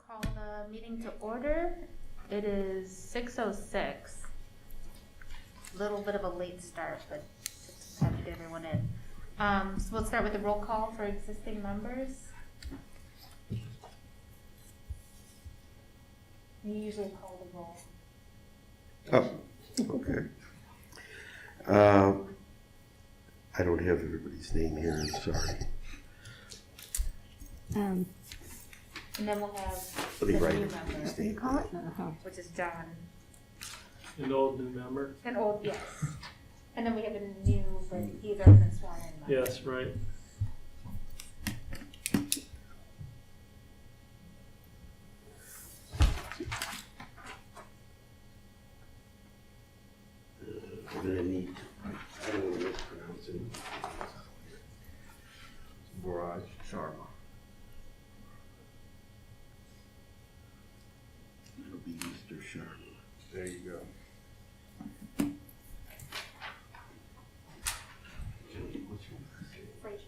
Call the meeting to order. It is 6:06. Little bit of a late start, but just have to get everyone in. So we'll start with the roll call for existing members. We usually call the roll. Oh, okay. I don't have everybody's name here, I'm sorry. And then we'll have Let me the write new it. member, Stay. which is John. An old new member? An old, yes. And then we have a new, but he's already been sworn in. member. Yes, right. I'm gonna need, I don't want to mispronounce it. Barrage Sharma. It'll be Mr. Sharma. There you go. What's your last name? Frazier.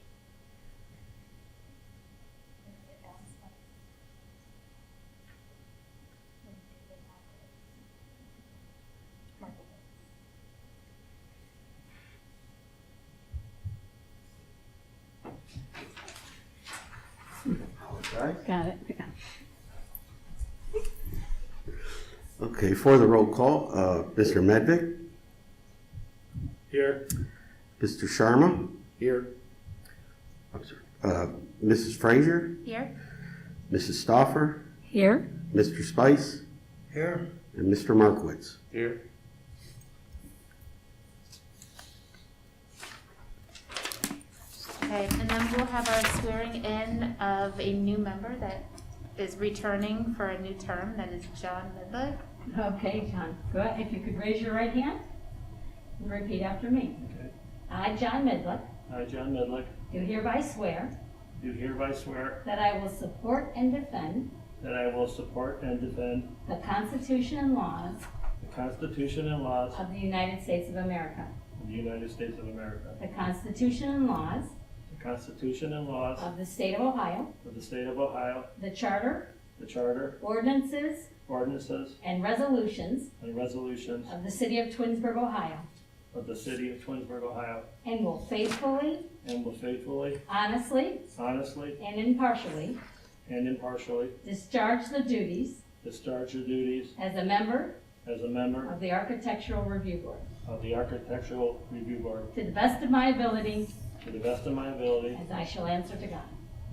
Okay. Got it. Yeah. Okay, for the roll call, Mr. Medvick, Here? Mr. Sharma, Here. I'm sorry, Mrs. Frazier, Here? Mrs. Stauffer, Here. Mr. Spice, Here. and Mr. Markowitz. Here. Okay, and then we'll have our swearing in of a new member that is returning for a new term, that is John Midler. Okay, John. Go ahead. If you could raise your right hand and repeat after me. Okay. I, John Midler, I, John Medlick, do hereby swear do hereby swear that I will support and defend that I will support and defend the Constitution and laws the Constitution and laws of the United States of America. of the United States of America, The Constitution and laws the Constitution and laws of the State of Ohio, of the State of Ohio, the Charter, the Charter, ordinances, ordinances, and resolutions and resolutions of the City of Twinsburg, Ohio, of the City of Twinsburg, Ohio, and will faithfully, and will faithfully, honestly, honestly, and impartially and impartially discharge the duties discharge the duties as a member as a member of the Architectural Review Board, of the Architectural Review Board to the best of my ability, to the best of my ability, as I shall answer to God.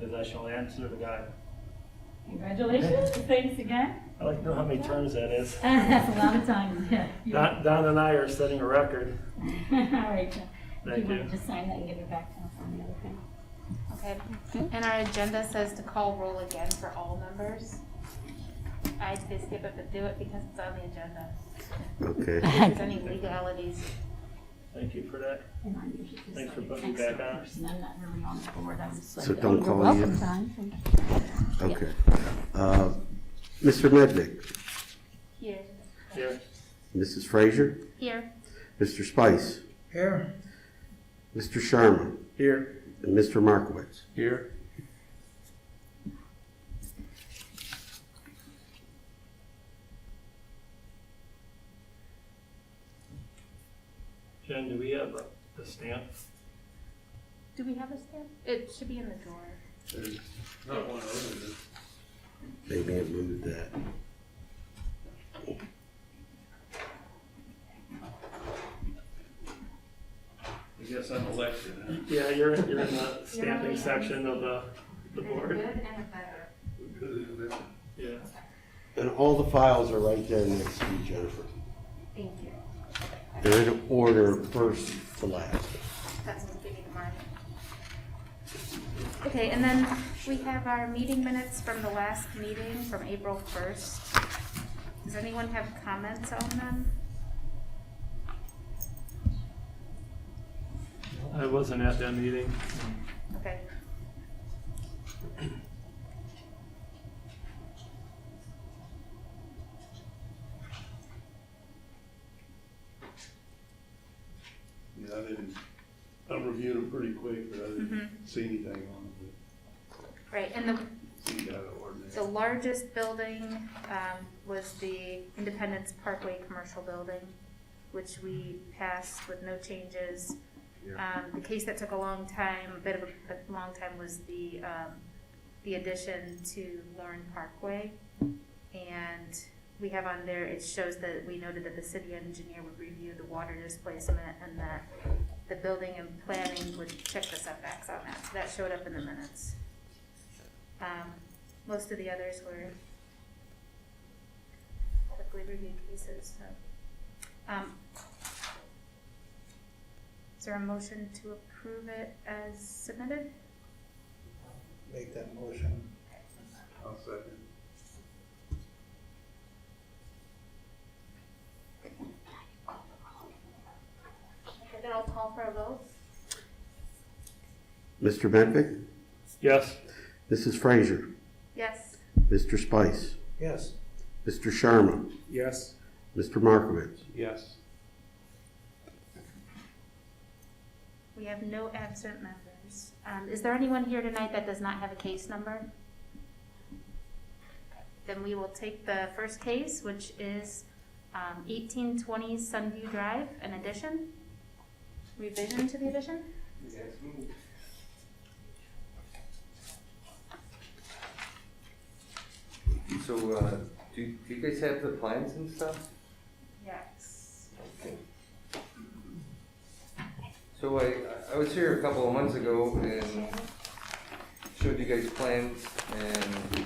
as I shall answer to God. Congratulations, thanks again. I'd like to know how many terms that is. That's a lot of time. Yeah. Don and I are setting a record. All right, John. If Thank you want you. to just sign that and give it back to us on the other thing. Okay, and our agenda says to call roll again for all members. I say skip it, but do it because it's on the agenda. Okay. If there's any legalities. Thank you for that. And I'm usually just Thanks for like putting me an back on. person. I'm not really on the board. I'm just like, So don't you're call welcome, you? John. Okay. Mr. Medvick, Here. Here. Mrs. Frazier, Here. Mr. Spice, Here. Mr. Sharma, Here. and Mr. Markowitz. Here. Jen, do we have a stamp? Do we have a stamp? It should be in the drawer. There's not one over there. Maybe I moved that. I guess I'm elected, huh? Yeah, you're in the stamping section of the board. Good and a better. Good, isn't it? Yeah. And all the files are right there next to you, Jennifer. Thank you. They're in order first to last. That's what we need to mark. Okay, and then we have our meeting minutes from the last meeting from April 1st. Does anyone have comments on them? I wasn't at that meeting. Okay. Yeah, I didn't, I reviewed them pretty quick, but I didn't see anything on them Right, and the, that seemed out of ordinary. The largest building was the Independence Parkway Commercial Building, which we passed with no changes. The case that took a long time, a bit of a long time, was the addition to Lauren Parkway. And we have on there, it shows that we noted that the city engineer would review the water displacement and that the building and planning would check the setbacks on that. So that showed up in the minutes. Most of the others were quickly reviewed cases. So. Is there a motion to approve it as submitted? Make that motion. I'll second. Okay, then I'll call for a vote. Mr. Benvick, Yes. Mrs. Frazier, Yes. Mr. Spice, Yes. Mr. Sharma, Yes. Mr. Markovitz. Yes. We have no absent members. Is there anyone here tonight that does not have a case number? Then we will take the first case, which is 1820 Sunview Drive, an addition. Revision to the addition? So, do you guys have the plans and stuff? Yes. Okay. So I was here a couple of months ago and showed you guys plans, and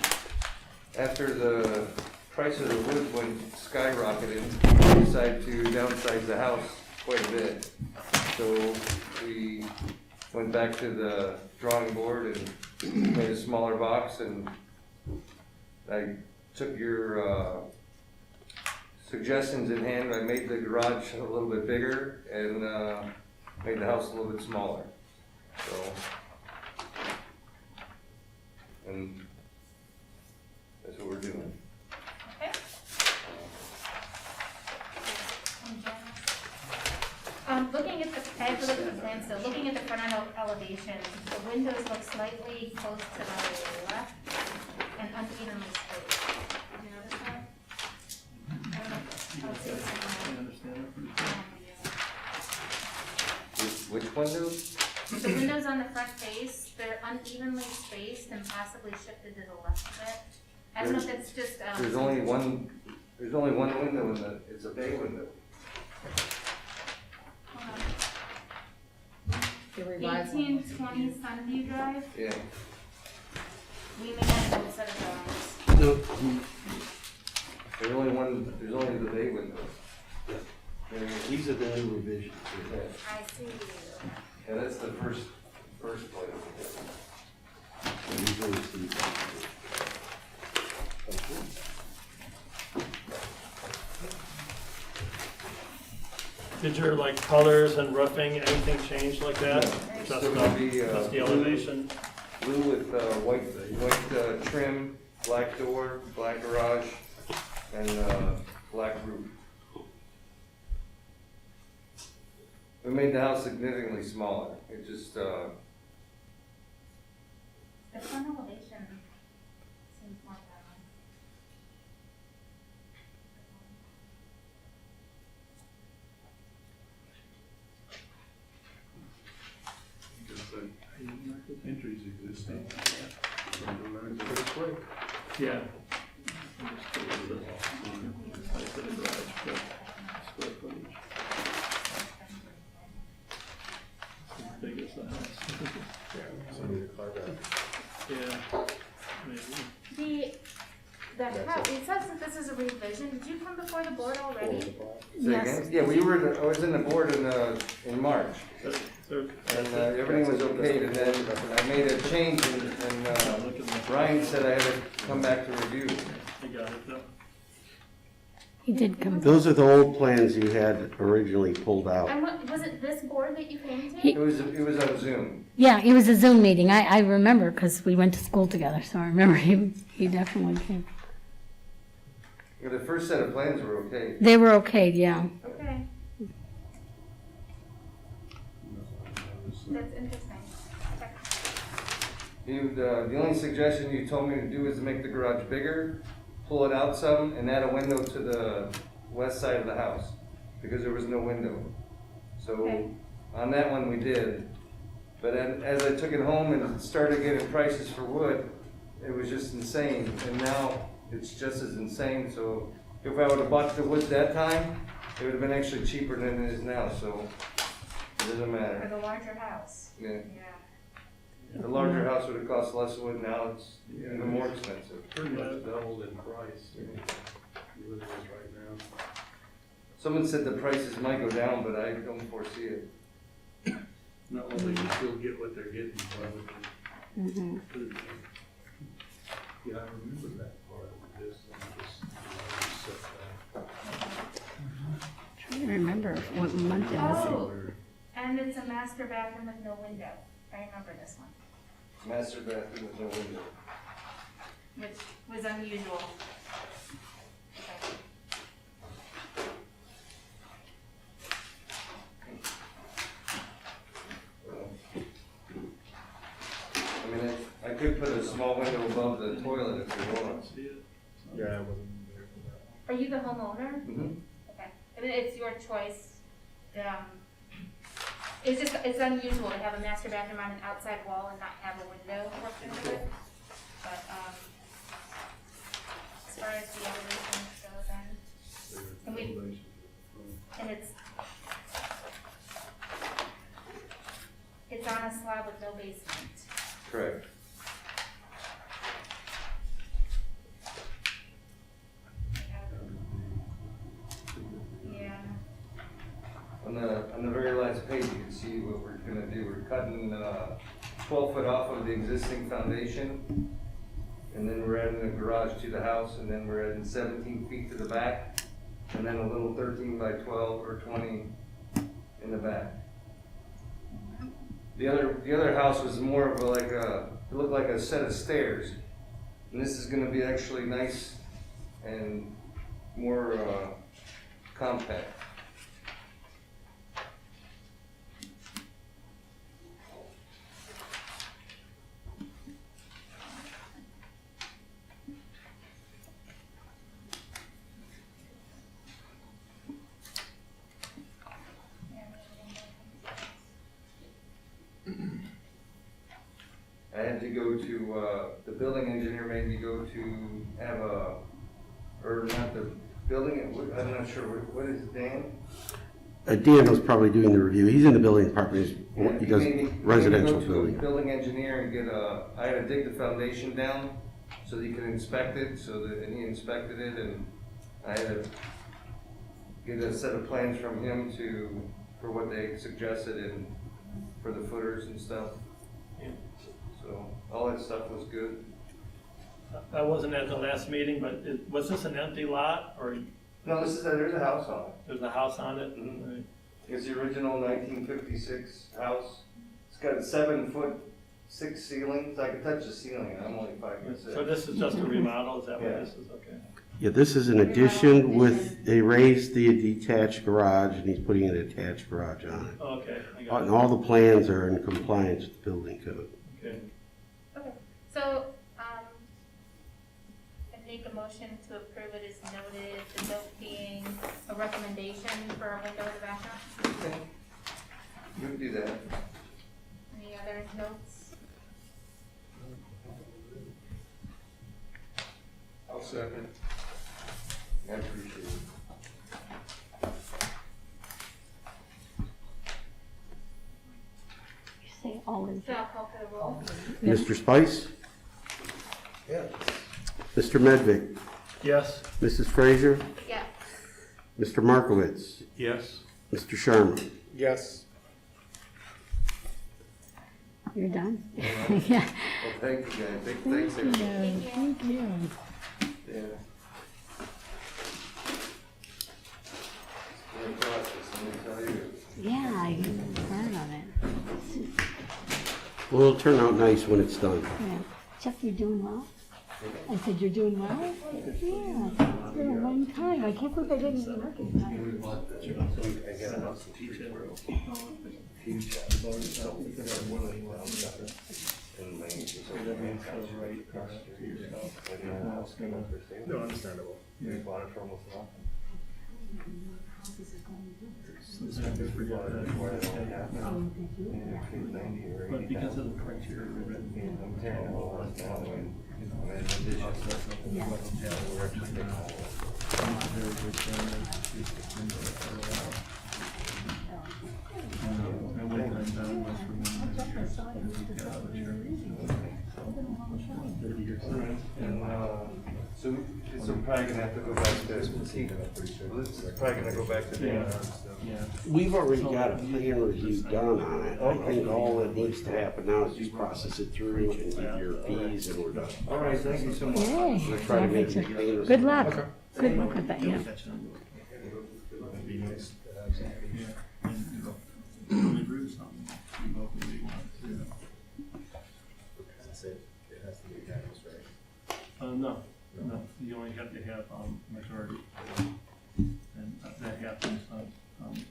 after the price of the wood went skyrocketing, we decided to downsize the house quite a bit. So we went back to the drawing board and made a smaller box, and I took your suggestions in hand. I made the garage a little bit bigger and made the house a little bit smaller. So, and that's what we're doing. Okay. Looking at the, I have to look at the plan, so looking at the front end elevation, the windows look slightly close to the left and unevenly spaced. Did you notice that? I don't know. I'll see what's in there. Which windows? The windows on the front face, they're unevenly spaced and possibly shifted to the left a bit. I don't know if that's just, There's only one window in the, it's a bay window. The revised 1820 Sunview Drive, Yeah. we may have a set of drawings. No, There's only the bay window. these are the new revisions. Yeah. I see. Yeah, that's the first place. These are the- Did your colors and roofing, anything change like that? No. Just Still gonna be, just the elevation? Blue with white trim, black door, black garage, and black roof. We made the house significantly smaller. It just, The front elevation seems more balanced. Because the entry's existing. Pretty quick. Yeah. Just go to the size of the garage, but square footage. As big as the house. Yeah, maybe. The house, it says that this is a revision. Did you come before the board already? say Yes. again? Yeah, I was in the board in March, and everything was okay, and then I made a change, and Brian said I had to come back to review. You got it though. He did come. Those are the old plans you had originally pulled out. And what, was it this board that you came to? He- It was on Zoom. Yeah, it was a Zoom meeting. I remember because we went to school together, so I remember he definitely came. Yeah, the first set of plans were okay. They were okay, yeah. Okay, that's interesting. Okay. The only suggestion you told me to do is to make the garage bigger, pull it out some, and add a window to the west side of the house, because there was no window. So, Okay. on that one we did. But then, as I took it home and started getting prices for wood, it was just insane, and now it's just as insane, so if I would've bought the wood that time, it would've been actually cheaper than it is now, so it doesn't For matter. the larger house. Yeah. Yeah. The larger house would've cost less wood, now it's even more expensive. Pretty much doubled in price, what it is right now. Someone said the prices might go down, but I don't foresee it. Not only you still get what they're getting, but Mhm. yeah, I remember that part of this, Trying to remember what month it was. Oh, and it's a master bathroom with no window. I remember this one, Master bathroom with no window. which was unusual. Okay. I mean, I could put a small window above the toilet if you want. Yeah, I wasn't there for that. Are you the homeowner? Mm-hmm. Okay. I mean, it's your choice. It's unusual to have a master bathroom on an outside wall and not have a window worked into it. But, as far as the elevations go then, And we- and it's on a slab with no basement. Correct. Yeah. On the very last page, you can see what we're gonna do. We're cutting 12 foot off of the existing foundation, and then we're adding a garage to the house, and then we're adding 17 feet to the back, and then a little 13 by 12 or 20 in the back. The other house was more of it looked like a set of stairs, and this is gonna be actually nice and more compact. I had to go to, the building engineer made me go to have or not the building, I'm not sure, what is it, Dan? Dan was probably doing the review. He's in the building department. He does made me residential go to a building. building engineer and I had to dig the foundation down so that he could inspect it, and he inspected it, and I had to get a set of plans from him for what they suggested and for the footers and stuff. So, all that stuff was good. I wasn't at the last meeting, but was this an empty lot, or No, there's a house on it. there's a house on it? Mhm. Right. It's the original 1956 house. It's got 7'6" ceilings. I can touch the ceiling, and I'm only 5'6". So this is just a remodel, is that what Yeah. this is, okay? Yeah, this is an addition with, they raised the detached garage and he's putting an attached garage on it. Okay, I got And it, all the plans are in compliance with the building code. okay. Okay, so, I make a motion to approve it as noted, the note being a recommendation for a window in the bathroom. Okay. You can do that. Any other notes? I'll second. I appreciate it. You say all in. So I'll call for the roll. Mr. Spice? Yeah. Mr. Medvick? Yes, Mrs. Frazier? Yes. Mr. Markowitz? Yes. Mr. Sharma? Yes. You're done? Yeah. Well, thank you guys. Thanks, everybody. Thank you. Yeah. It's a process, let me tell you. Yeah, you can burn on it. Well, it'll turn out nice when it's done. Yeah. Jeff, you're doing well? I said, you're doing well? Yeah, it's been a long time. I can't believe I didn't even recognize. right to yourself. Now it's gonna, No, understandable. this is just forget that. But because of the criteria we read, very good standard. I went down West Virginia, 30 years. So we're probably gonna have to go back to, this is probably gonna go back to the, Yeah. We've already got a plan review done on it. I think all that needs to happen now is just process it through and get your fees and we're done. all right, thank you so much. Yay. We'll try to make it clean. Good luck. Good luck with that, yeah. It'd be nice to have somebody. Yeah. And we agree with something, we both really want to. That's it. It has to be unanimous, right? No, you only have to have, majority. And that happens,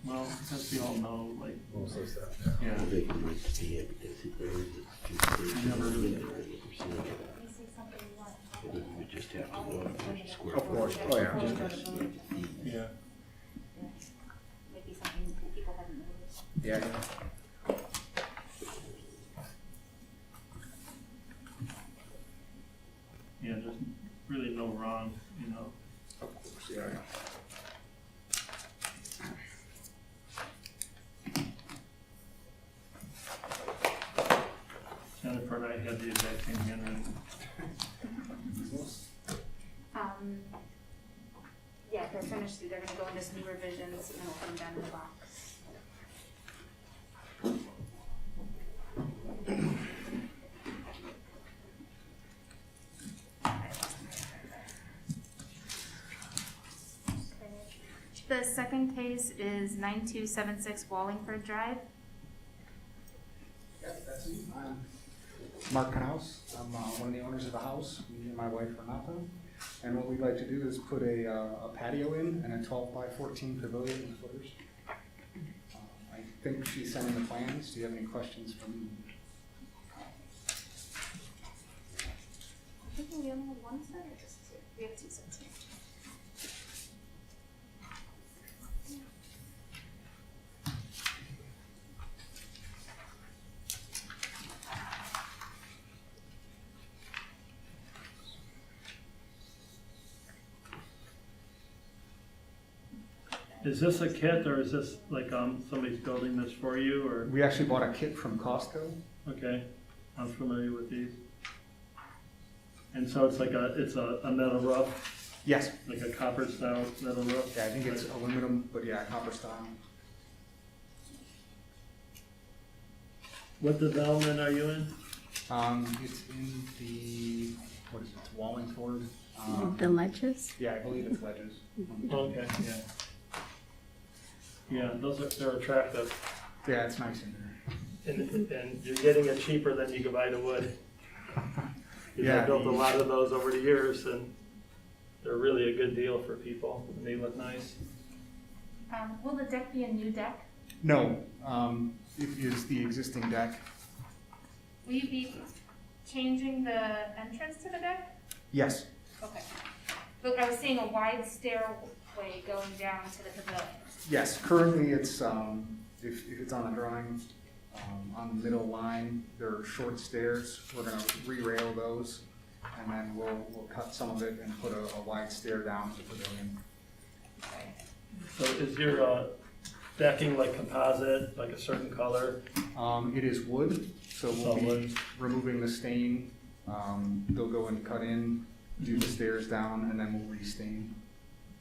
well, because we all know, like, Most of the stuff. yeah. I think it might be it because it there is a two-stage Never really- and we would just have to go up to square. Of course. Oh, yeah. Just have to get the fees. Yeah. Maybe something people haven't noticed. Yeah. Yeah, there's really no wrong, you know. Of course, yeah. Jennifer and I had the exact same handwriting. Yeah, they're finished, they're gonna go into some revisions and then we'll put them down in the box. The second case is 9276 Wallingford Drive. Yep, that's me. I'm Mark Knaus. I'm one of the owners of the house. Me and my wife Renata. And what we'd like to do is put a patio in and a 12 by 14 pavilion with footers. I think she sent in the plans. Do you have any questions for me? I think we only have one set or just two? We have two sets here. Is this a kit or is this like, somebody's building this for you or, We actually bought a kit from Costco. okay, I'm familiar with these. And so it's like it's a metal roof, Yes. like a copper style metal roof? Yeah, I think it's aluminum, but yeah, copper style. What development are you in? It's in the, what is it, it's Wallingford. The ledges? Yeah, I believe it's Ledges. Okay, yeah. Yeah, they're attractive, Yeah, it's nice in there. and you're getting it cheaper than you could buy the wood. Because I Yeah, built a lot of those over the years, and they're really a good deal for people, and they look nice. Will the deck be a new deck? No, it is the existing deck. Will you be changing the entrance to the deck? Yes. Okay. Look, I was seeing a wide stairway going down to the pavilion. Yes, currently it's, if it's on the drawing, on the middle line, there are short stairs. We're gonna re-rail those, and then we'll cut some of it and put a wide stair down to the pavilion. So is your decking like composite, like a certain color? It is wood, so we'll Oh, be wood. removing the stain. They'll go and cut in, do the stairs down, and then we'll re-stain.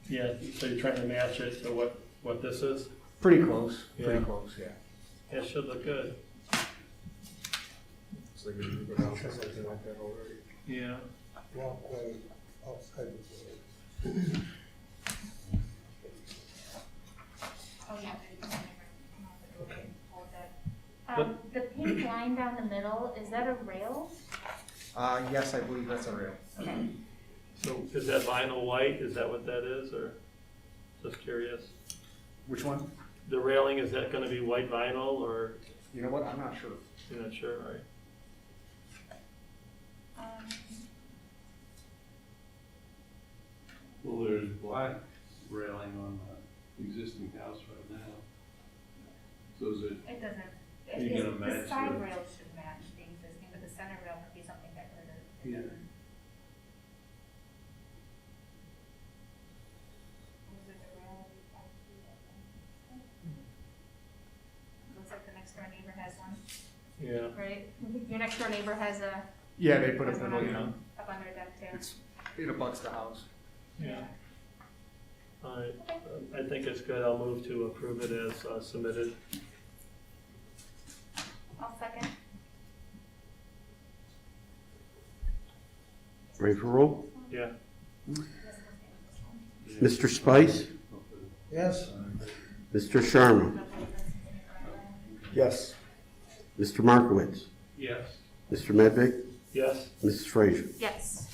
Yeah, so you're trying to match it to what this is? Pretty close, pretty Yeah. close, yeah. It should look good. It's like we go down to something like that already. Yeah. Walkway outside the door. Oh, yeah. The pink line down the middle, is that a rail? Yes, I believe that's a rail. Okay. So is that vinyl white? Is that what that is, or just curious? Which one? The railing, is that gonna be white vinyl, or You know what, I'm not sure. you're not sure, right? Well, there's black railing on the existing house right now. So is it, It doesn't, You gonna the match side the- rail should match the existing, but the center rail could be something different. Yeah. Looks like the next door neighbor has one, Yeah. right? Your next door neighbor has a, Yeah, they put a has one pavilion on. up on their deck too. It's, it abuts the house. Yeah. All right, I think it's good. I'll move to approve it as submitted. I'll second. Ready for roll? Yeah. Mr. Spice? Yes. Mr. Sharma? Yes. Mr. Markowitz? yes, Mr. Medvick? Yes. Mrs. Frazier? Yes.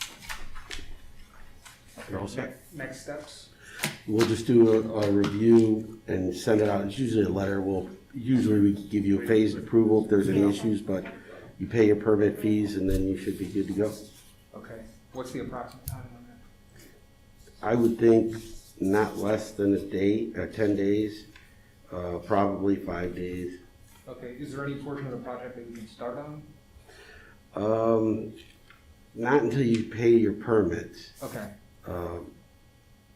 You're all set? Next steps? We'll just do a review and send it out. It's usually a letter. Usually we give you a phased approval if there's any issues, but you pay your permit fees and then you should be good to go. Okay. What's the approximate time on that? I would think not less than a day, 10 days, probably 5 days. Okay, is there any portion of the project that you can start on? Not until you pay your permits. Okay,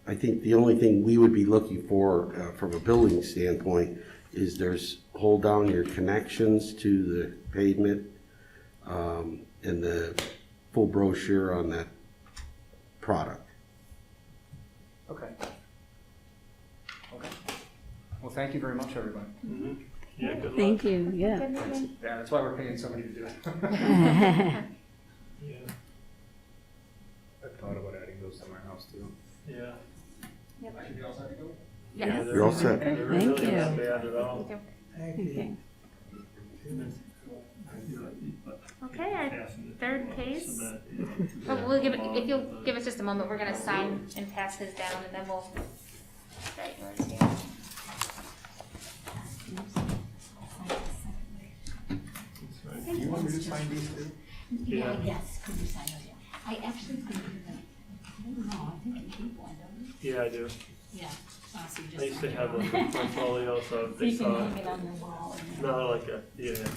I think the only thing we would be looking for from a building standpoint is hold down your connections to the pavement and the full brochure on that product. okay. Okay. Well, thank you very much, everybody. Mm-hmm. Yeah, good luck. Thank you, yeah. Yeah, that's why we're paying somebody to do it. Yeah. I thought about adding those to my house too. Yeah. I should be all set to go? Yes. You're all set. They're Thank really you. not bad at all. Okay. Okay, our third case. But we'll give it, if you'll give us just a moment, we're gonna sign and pass his down and then we'll start yours here. Do you want me to sign these too? Yeah, yes, could you sign those? Yeah. I actually think that, I don't know, I think you keep one, don't you? Yeah, I do. Yeah. Oh, so you just I used to sign have it. them in portfolio, so So if they you can saw hang it. it on your wall. and- No, like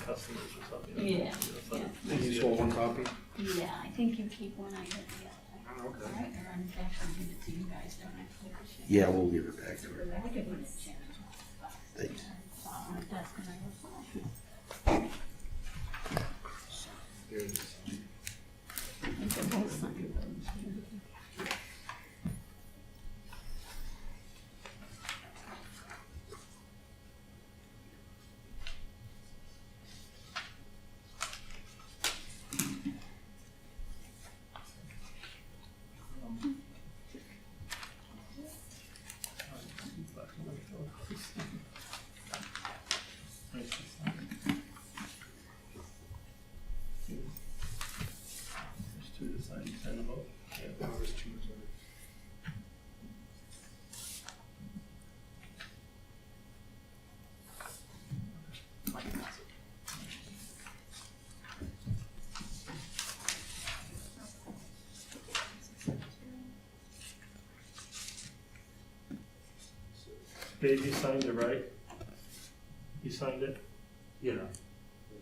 customers or something. Yeah, so yeah. they You see just it. want one copy? Yeah, I think you keep one, I get the other. Oh, okay. All right, or in fact, I'll give it to you guys, don't I? Put the shit- Yeah, we'll give it back to her. I could put it in. Thanks. It's on my desk and I will sign. There it is. I think they're both signed. There's two to sign, sign them both. Yeah. Oh, there's two, sorry. Dave, you signed it, right? You signed it? yeah.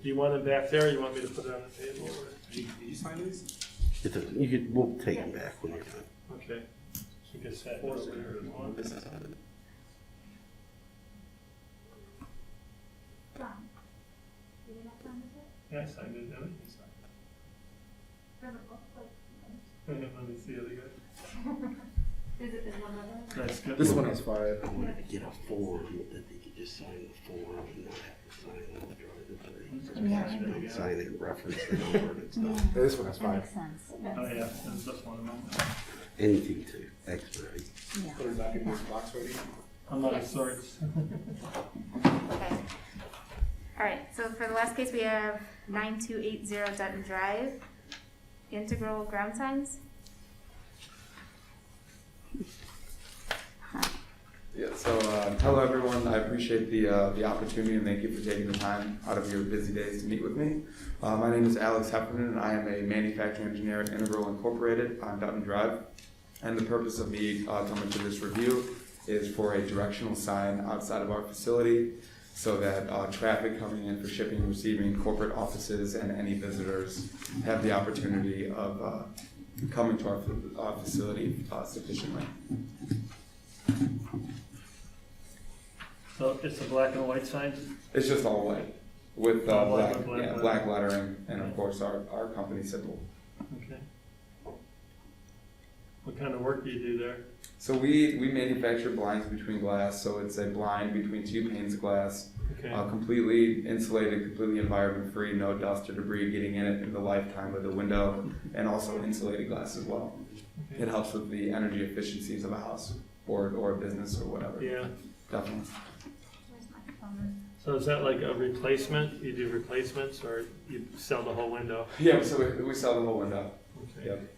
Do you want it back there, or you want me to put it on the table? or- Did you sign these? We'll take them back when you're done. Okay. You can set it over here as well. This is on it. Yeah, I signed it, didn't I? Let me see it again. That's good. This one has 5. I wanted to get a form that they could just sign the form and not have to sign all the drive. Sign it, reference the number, and it's done. Yeah, this one has That 5. makes sense. Oh, yeah, that's just one of them. Anything to expedite. Yeah. Put it back in this box ready. I'm out of sorts. Okay. All right, so for the last case, we have 9280 Dutton Drive, integral ground signs. Yeah, so hello everyone. I've appreciate the opportunity, and thank you for taking the time out of your busy days to meet with me. My name is Alex Heffernan, and I am a manufacturing engineer at Integral Incorporated on Untitled Drive. And the purpose of me coming to this review is for a directional sign outside of our facility so that traffic coming in for shipping, receiving, corporate offices, and any visitors have the opportunity of coming to our facility sufficiently. So it's a black and white sign? It's just all white with All white black, with black lettering. black lettering, and of course our company symbol. Okay. What kind of work do you do there? So we manufacture blinds between glass, so it's a blind between two panes of glass, Okay. completely insulated, completely environment free, no dust or debris getting in it in the lifetime of the window, and also insulated glass as well. Okay. It helps with the energy efficiencies of a house or a business or whatever. Yeah. Definitely. Where's my phone? So is that like a replacement? You do replacements or you sell the whole window? Yeah, so we sell the whole window. Okay. Yep.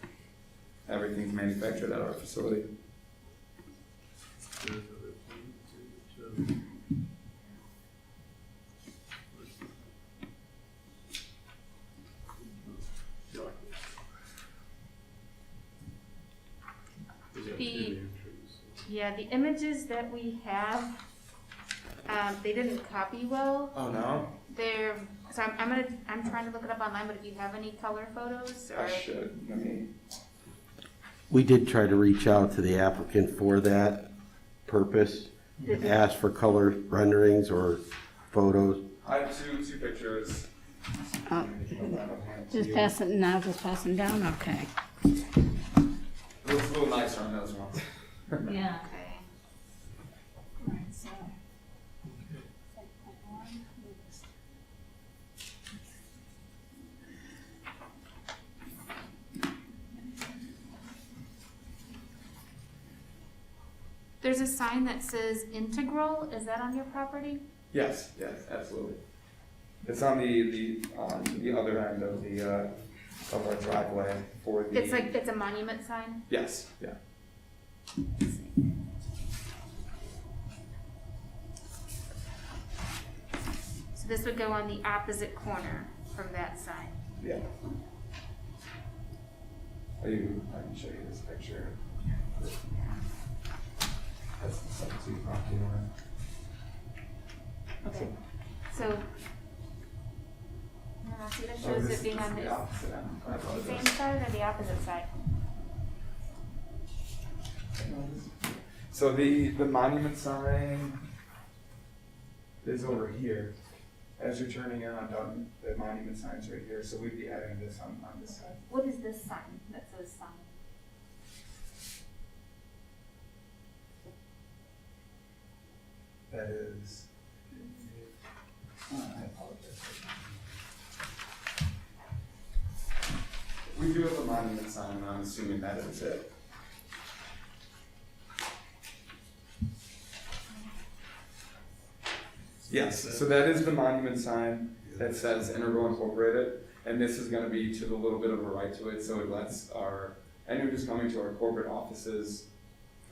Everything's manufactured at our facility. The images that we have, they didn't copy well. Oh no? So I'm trying to look it up online, but if you have any color photos or. I should. Let me. We did try to reach out to the applicant for that purpose, ask for color renderings or photos. I have two pictures. Oh, just pass it now, just pass them down, okay. It looks a little nicer on those ones. Yeah. Okay. All right, so. There's a sign that says Integral. Is that on your property? Yes, absolutely. It's on the other end of our driveway for the. It's a monument sign. Yes, yeah. So this would go on the opposite corner from that sign. Yeah. I can show you this picture. That's the 17th property owner. Okay. So. No, see, that Oh, shows this it being is on the the opposite end. I apologize. same side or the opposite side. So the monument sign is over here. As you're turning in on Dutton, the monument sign's right here, so we'd be adding this on this side. What is this sign that says sign? That is. I apologize. We do have a monument sign, and I'm assuming that is it. Yes, so that is the monument sign that says Integral Incorporated, and this is gonna be to the little bit of a right to it, so it lets anyone who's coming to our corporate offices,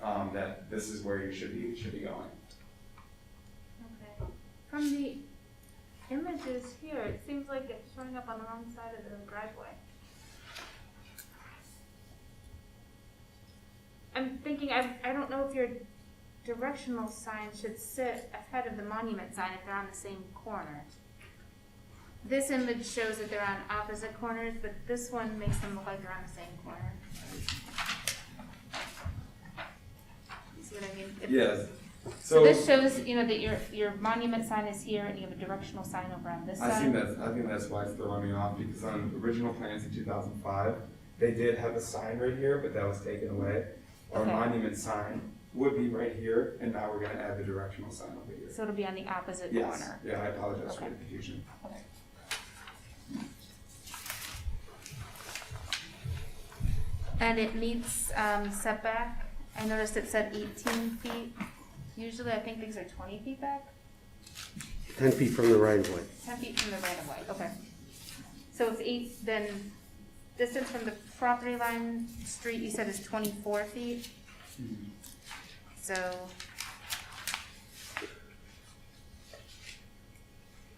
that this is where you should be going. Okay. From the images here, it seems like it's showing up on the wrong side of the driveway. I'm thinking, I don't know if your directional sign should sit ahead of the monument sign if they're on the same corner. This image shows that they're on opposite corners, but this one makes them look like they're on the same corner. You see what I mean? Yes. So this shows, that your monument sign is here and you have a directional sign over on this side. I think that's why it's throwing me off, because on original plans in 2005, they did have a sign right here, but that was taken away. Our Okay. monument sign would be right here, and now we're gonna add the directional sign over here. So it'll be on the opposite Yes, corner. yeah, I apologize for Okay. the confusion. Okay. And it meets setback. I noticed it said 18 feet. Usually I think these are 20 feet back. 10 feet from the right of way. 10 feet from the right of way, okay. So if then distance from the property line, street, you said is 24 feet? So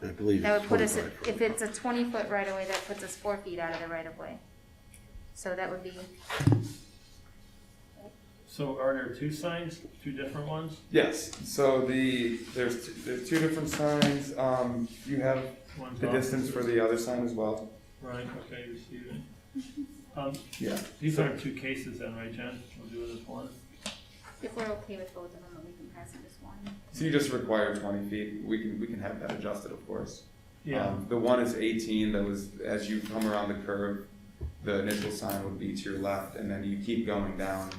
I believe That it's would put us, 25. if it's a 20-foot right of way, that puts us 4 feet out of the right of way. So that would be, So are there two signs, two different ones? Yes, so there's two different signs. You have One's the off. distance for the other sign as well. Right, okay, receiving. Yeah. These aren't two cases then, right, Jen? We'll do it as one. if we're okay with both of them, we can pass it as one. So you just require 20 feet. We can have that adjusted, of course. Yeah, The one is 18. That was as you come around the curve, the initial sign would be to your left, and then you keep going down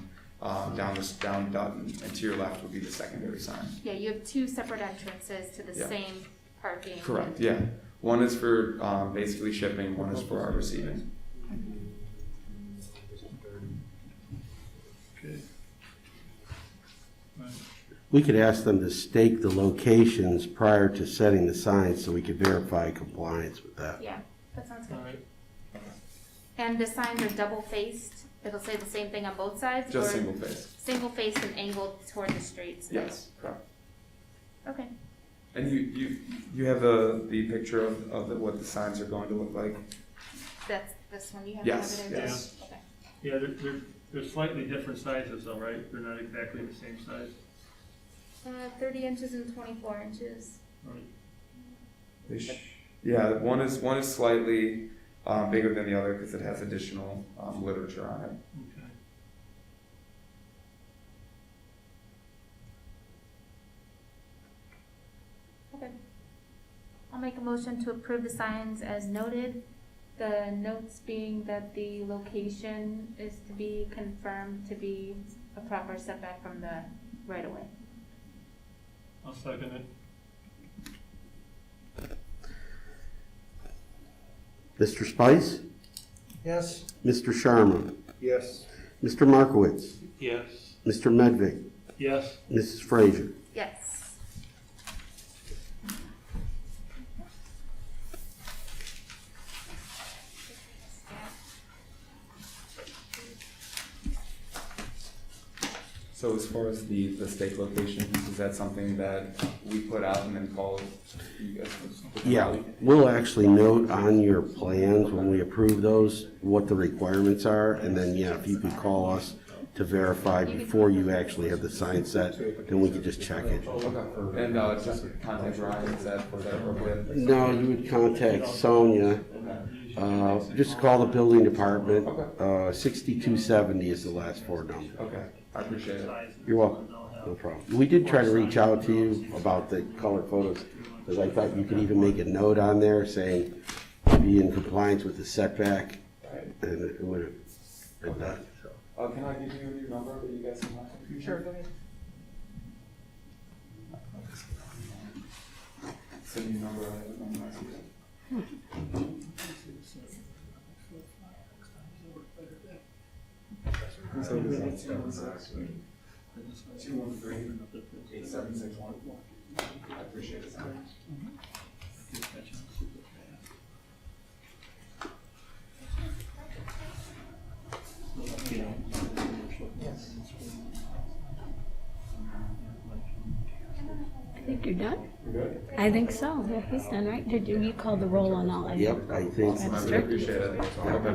Dutton, and to your left would be the secondary sign. Yeah, you have 2 separate entrances to the Yeah. same parking. Correct. Yeah. One is for basically shipping. One is for our receiving. okay. Right. We could ask them to stake the locations prior to setting the signs so we could verify compliance with that. Yeah, that sounds good. All right. And the signs are double-faced? It'll say the same thing on both sides? Just or single face. Single-faced and angled toward the streets? Yes. Correct. Okay. And you have the picture of what the signs are going to look like. That's this one you have? Yes, over there? yes. Okay. Yeah, they're slightly different sizes though, right? They're not exactly the same size. 30 inches and 24 inches. Right. Yeah, one is slightly bigger than the other because it has additional literature on it. Okay. Okay. I'll make a motion to approve the signs as noted. The notes being that the location is to be confirmed to be a proper setback from the right of way. I'll second it. Mr. Spice? Yes. Mr. Sharma? Yes. Mr. Markowitz? Yes. Mr. Medvig? Yes. Mrs. Frazier? Yes. So as far as the stake locations, is that something that we put out and then call you guys? Yeah, we'll actually note on your plans when we approve those what the requirements are, and then, yeah, if you could call us to verify before you actually have the sign set, then we could just check it. Okay. And just contact Ryan, is that appropriate? No, you would contact Sonia, just call the building department. 6270 is the last 4 numbers. Okay, I appreciate it. You're welcome, no problem. We did try to reach out to you about the color photos, because I thought you could even make a note on there saying be in compliance with the setback, and it would have been done, so. Can I give you your number that you guys can contact? Sure, go ahead. Send me your number, I have it on my system. So it is 213-8761. I appreciate it. I think you're done. You're good? I think so. Yeah, he's done, right? Did you call the roll on all? Yep, I think. I appreciate it.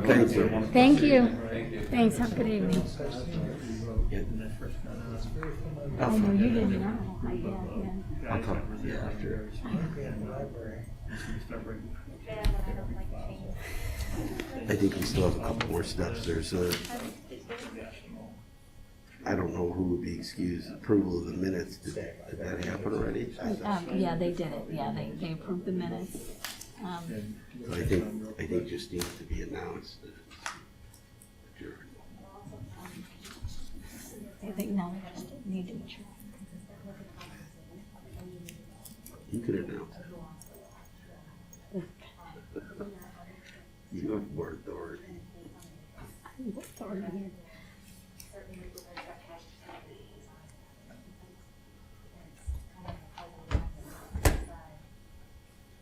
Thank you. Thank you. Thank you. Thanks. Have a good evening. Oh, no, you didn't know. Yeah. I'll talk with you after. I think we still have a couple more steps. There's a, I don't know who would be excused, approval of the minutes. Did that happen already? Yeah, they did it. Yeah, they approved the minutes. So I think just needs to be announced. That it's adjourned. I think now we just need to adjourn. You could announce it. You have more authority.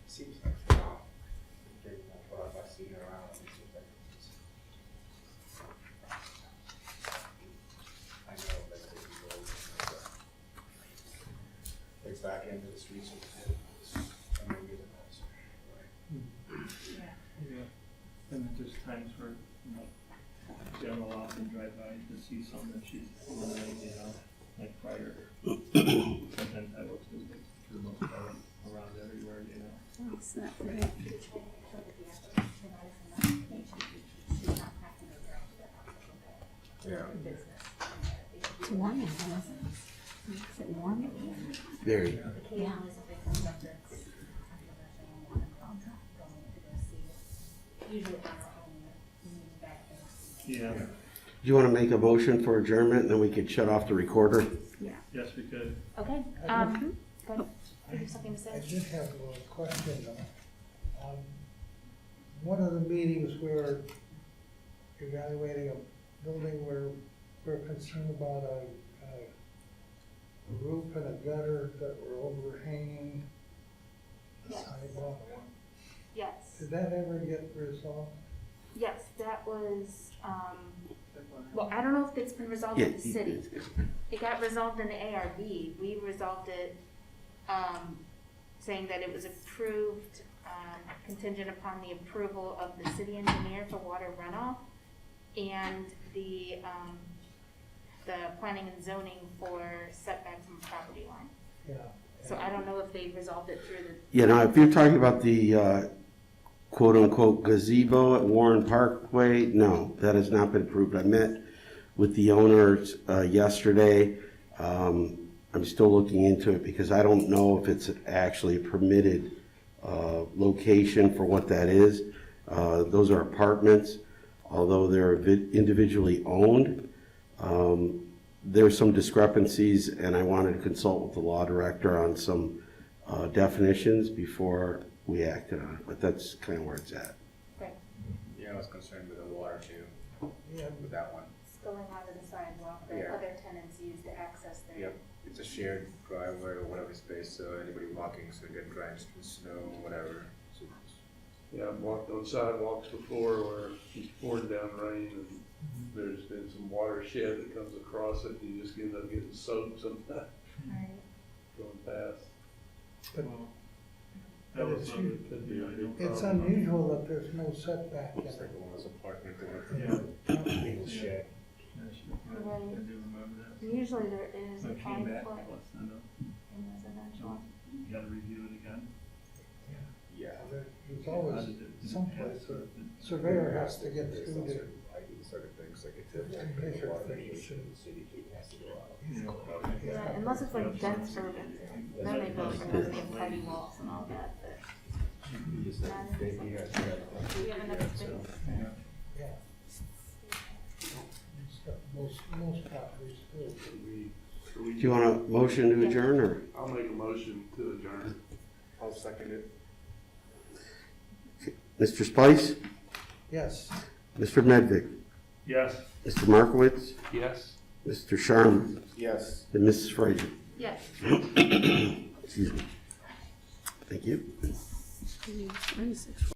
Seems like a lot. What I've seen around, it seems like I know that if you go, it's back into the streets of the city. I mean, we get it. there's times where, Jen will often drive by to see something that she's doing, like prior. Sometimes I work for the most part around everywhere, It's not right. Yeah. It's warm in here, isn't it? Is it warm? Very. Yeah. Yeah, Do you want to make a motion for adjournment, and then we could shut off the recorder? yes, we could. Okay, go ahead. You have something to I say? did have a question though. One of the meetings we were evaluating a building where we're concerned about a roof and a gutter that were overhanging the Yes. sidewalk. Yes, Did that ever get resolved? yes, that was, well, I don't know if it's been resolved with the city. It got resolved in the ARB. We resolved it, saying that it was approved, contingent upon the approval of the city engineer for water runoff and the planning and zoning for setbacks from property line. Yeah. So I don't know if they resolved it through the, Yeah, now, if you're talking about the quote-unquote gazebo at Warren Parkway, no, that has not been approved. I met with the owners yesterday. I'm still looking into it because I don't know if it's actually a permitted location for what that is. Those are apartments, although they're individually owned. There's some discrepancies, and I wanted to consult with the law director on some definitions before we acted on it, but that's kind of where it's at. Yeah, I was concerned with the water too, Yeah, with that one. spilling onto the sidewalk that Yeah. other tenants use to access their. Yep, it's a shared driveway or whatever space, so anybody walking is gonna get drenched in snow, whatever. So Yeah, I've walked on sidewalks before where it's pouring down rain and there's been some watershed that comes across it, and you just end up getting soaked sometimes Right. going past. but That But was it's one that could be a big it's problem. unusual that there's no setback in it's it. like one of those apartment Yeah. little shed. Right. I do remember that. Usually there is So a it came back 5 to foot us, I know. in residential. You gotta review it again. Yeah. There's always someplace a surveyor has to get through to. Certain things like if there's there's measure water things. radiation, the city has to go out. Yeah, unless it's like dense urban, then they go for the party walls and all that, but. not in this one. Do we have enough space? Yeah. Most properties do. Do you want a motion to adjourn, or? I'll make a motion to adjourn. I'll second it. Mr. Spice? Yes. Mr. Medvick? Yes. Mr. Markowitz? Yes. Mr. Sharma? Yes. And Mrs. Frazier? Yes. Excuse me. Thank you.